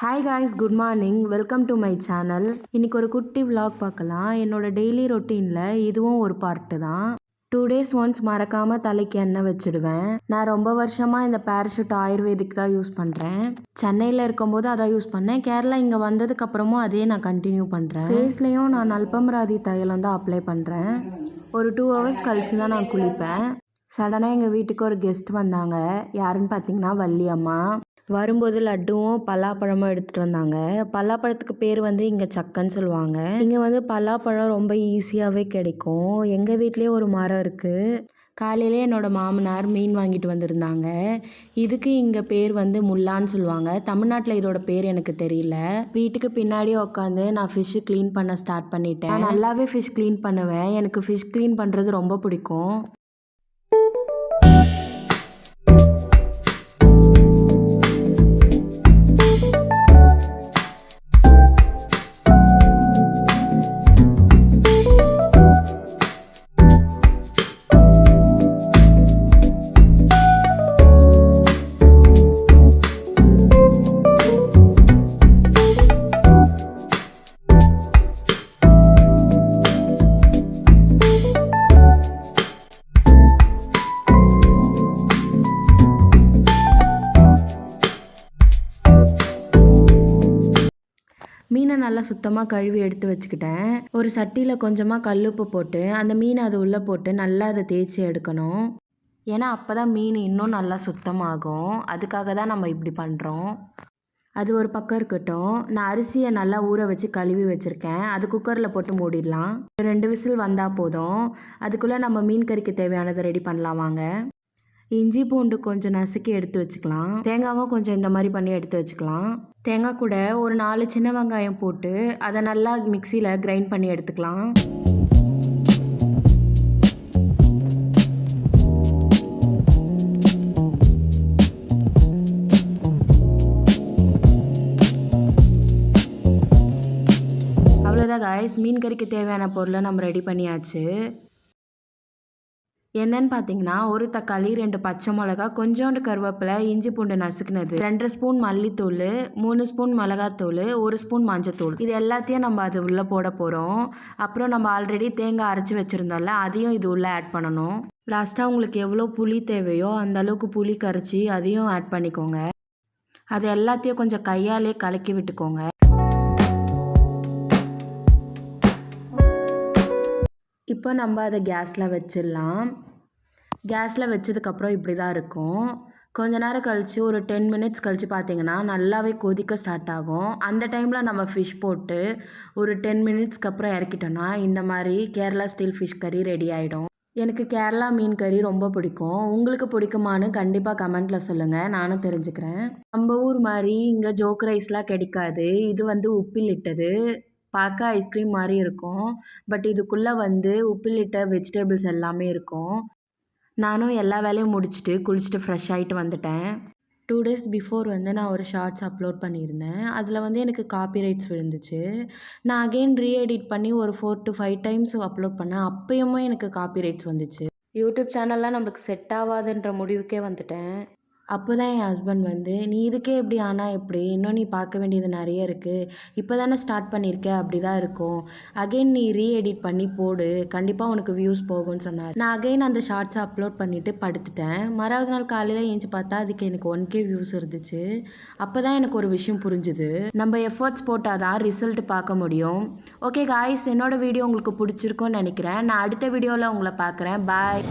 Hi guys, good morning. Welcome to my channel. இன்னைக்கு ஒரு குட்டி vlog பார்க்கலாம். என்னோட டெய்லி ரொட்டீனில் இதுவும் ஒரு பார்ட்டு தான். 2 days ஒன்ஸ் மறக்காமல் தலைக்கு எண்ணெய் வச்சுடுவேன். நான் ரொம்ப வருஷமாக இந்த பேராஷூட் ஆயுர்வேதிக் தான் யூஸ் பண்ணுறேன். சென்னையில் இருக்கும்போது அதான் யூஸ் பண்ணேன். கேரளா இங்கே வந்ததுக்கப்புறமும் அதே நான் கண்டினியூ பண்ணுறேன். ஃபேஸ்லேயும் நான் நல்பமராதி தைலம் தான் அப்ளை பண்ணுறேன். ஒரு 2 hours கழிச்சு தான் நான் குளிப்பேன். சடனாக எங்கள் வீட்டுக்கு ஒரு கெஸ்ட் வந்தாங்க. யாருன்னு பார்த்தீங்கன்னா வள்ளி அம்மா. வரும்போது லட்டுவும் பலாப்பழமும் எடுத்துகிட்டு வந்தாங்க. பலாப்பழத்துக்கு பேர் இங்கே சக்கன்னு சொல்லுவாங்க. இங்கே பலாப்பழம் ரொம்ப ஈஸியாகவே கிடைக்கும். எங்கள் வீட்லேயே ஒரு மரம் இருக்குது. காலையிலே என்னோடய மாமனார் மீன் வாங்கிட்டு வந்திருந்தாங்க. இதுக்கு இங்கே பேர் முல்லான்னு சொல்லுவாங்க. தமிழ்நாட்டில் இதோட பேர் எனக்கு தெரியல. வீட்டுக்கு பின்னாடி உட்காந்து நான் ஃபிஷ்ஷு க்ளீன் பண்ண ஸ்டார்ட் பண்ணிட்டேன். நான் நல்லாவே ஃபிஷ் க்ளீன் பண்ணுவேன். எனக்கு ஃபிஷ் க்ளீன் பண்ணுறது ரொம்ப பிடிக்கும். மீனை நல்லா சுத்தமாக கழுவி எடுத்து வச்சுக்கிட்டேன். ஒரு சட்டியில் கொஞ்சமாக கல்லுப்பு போட்டு அந்த மீனை அது உள்ளே போட்டு நல்லா அதை தேய்ச்சி எடுக்கணும். ஏன்னா அப்போ தான் மீன் இன்னும் நல்லா சுத்தமாகும். அதுக்காக தான் நம்ம இப்படி பண்ணுறோம். அது ஒரு பக்கம் இருக்கட்டும். நான் அரிசியை நல்லா ஊற வச்சு கழுவி வச்சுருக்கேன். அது குக்கரில் போட்டு மூடிடலாம். 2 விசில் வந்தால் போதும். அதுக்குள்ளே நம்ம மீன் கறிக்கு தேவையானதை ரெடி பண்ணலாம் வாங்க. இஞ்சி பூண்டு கொஞ்சம் நசுக்கி எடுத்து வச்சுக்கலாம். தேங்காவும் கொஞ்சம் இந்த மாதிரி பண்ணி எடுத்து வச்சுக்கலாம். தேங்காய் கூட ஒரு 4 சின்ன வெங்காயம் போட்டு அதை நல்லா மிக்சியில் கிரைண்ட் பண்ணி எடுத்துக்கலாம். அவ்வளோதான் காய்ஸ், மீன் கறிக்கு தேவையான பொருளை நம்ம ரெடி பண்ணியாச்சு. என்னன்னு பார்த்தீங்கன்னா, ஒரு தக்காளி, 2 பச்சை மிளகா, கொஞ்சோண்டு கருவேப்பிலை, இஞ்சி பூண்டு நசுக்குனது, 2 ஸ்பூன் மல்லித்தூள், 3 ஸ்பூன் மிளகாத்தூள், 1 ஸ்பூன் மஞ்சத்தூள். இது எல்லாத்தையும் நம்ம அது உள்ளே போட போகிறோம். அப்புறம் நம்ம ஆல்ரெடி தேங்காய் அரைச்சி வச்சுருந்தோம்ல, அதையும் இது உள்ளே ஆட் பண்ணணும். லாஸ்ட்டாக உங்களுக்கு எவ்வளோ புளி தேவையோ அந்த அளவுக்கு புளி கரைச்சி அதையும் ஆட் பண்ணிக்கோங்க. அது எல்லாத்தையும் கொஞ்சம் கையாலே கலக்கி விட்டுக்கோங்க. இப்போ நம்ம அதை கேஸில் வச்சிடலாம். கேஸில் வச்சதுக்கப்புறம் இப்படி தான் இருக்கும். கொஞ்ச நேரம் கழித்து ஒரு 10 minutes கழித்து பார்த்தீங்கன்னா நல்லாவே கொதிக்க ஸ்டார்ட் ஆகும். அந்த டைமில் நம்ம ஃபிஷ் போட்டு ஒரு 10 minutesக்கு அப்புறம் இறக்கிட்டோன்னா இந்த மாதிரி கேரளா ஸ்டைல் ஃபிஷ் கறி ரெடி ஆகிடும். எனக்கு கேரளா மீன் கறி ரொம்ப பிடிக்கும். உங்களுக்கு பிடிக்குமான்னு கண்டிப்பாக கமெண்ட்டில் சொல்லுங்கள், நானும் தெரிஞ்சுக்கிறேன். நம்ம ஊர் மாதிரி இங்கே ஜோக் ரைஸ்லாம் கிடைக்காது. இது உப்பிலிட்டது. பார்க்க ஐஸ்கிரீம் மாதிரி இருக்கும். பட் இதுக்குள்ளே உப்பிலிட்ட வெஜிடபிள்ஸ் எல்லாமே இருக்கும். நானும் எல்லா வேலையும் முடிச்சுட்டு குளிச்சுட்டு ஃப்ரெஷ் ஆகிட்டு வந்துட்டேன். 2 days பிஃபோர் நான் ஒரு ஷார்ட்ஸ் அப்லோட் பண்ணியிருந்தேன். அதில் எனக்கு காப்பிரைட்ஸ் விழுந்துச்சு. நான் அகெயின் ரீஎடிட் பண்ணி ஒரு 4 to 5 times அப்லோட் பண்ணேன். அப்பயுமே எனக்கு காப்பிரைட்ஸ் வந்துச்சு. யூடியூப் சேனல்லாம் நம்மளுக்கு செட் ஆகாதுன்ற முடிவுக்கே வந்துட்டேன். அப்போ தான் என் ஹஸ்பண்ட் நீ இதுக்கே எப்படி ஆனால் எப்படி, இன்னும் நீ பார்க்க வேண்டியது நிறைய இருக்குது, இப்போ தானே ஸ்டார்ட் பண்ணியிருக்க, அப்படி தான் இருக்கும், அகெயின் நீ ரீஎடிட் பண்ணி போடு, கண்டிப்பாக உனக்கு வியூஸ் போகும்னு சொன்னார். நான் அகெயின் அந்த ஷார்ட்ஸை அப்லோட் பண்ணிவிட்டு படுத்துட்டேன். மறாவது நாள் காலையில் ஏஞ்சி பார்த்தா அதுக்கு எனக்கு 1K வியூஸ் இருந்துச்சு. அப்போ தான் எனக்கு ஒரு விஷயம் புரிஞ்சுது, நம்ம எஃபர்ட்ஸ் போட்டால் தான் ரிசல்ட் பார்க்க முடியும். ஓகே காய்ஸ், என்னோடய வீடியோ உங்களுக்கு பிடிச்சிருக்கும்னு நினைக்கிறேன். நான் அடுத்த வீடியோவில் உங்களை பார்க்குறேன். பாய்.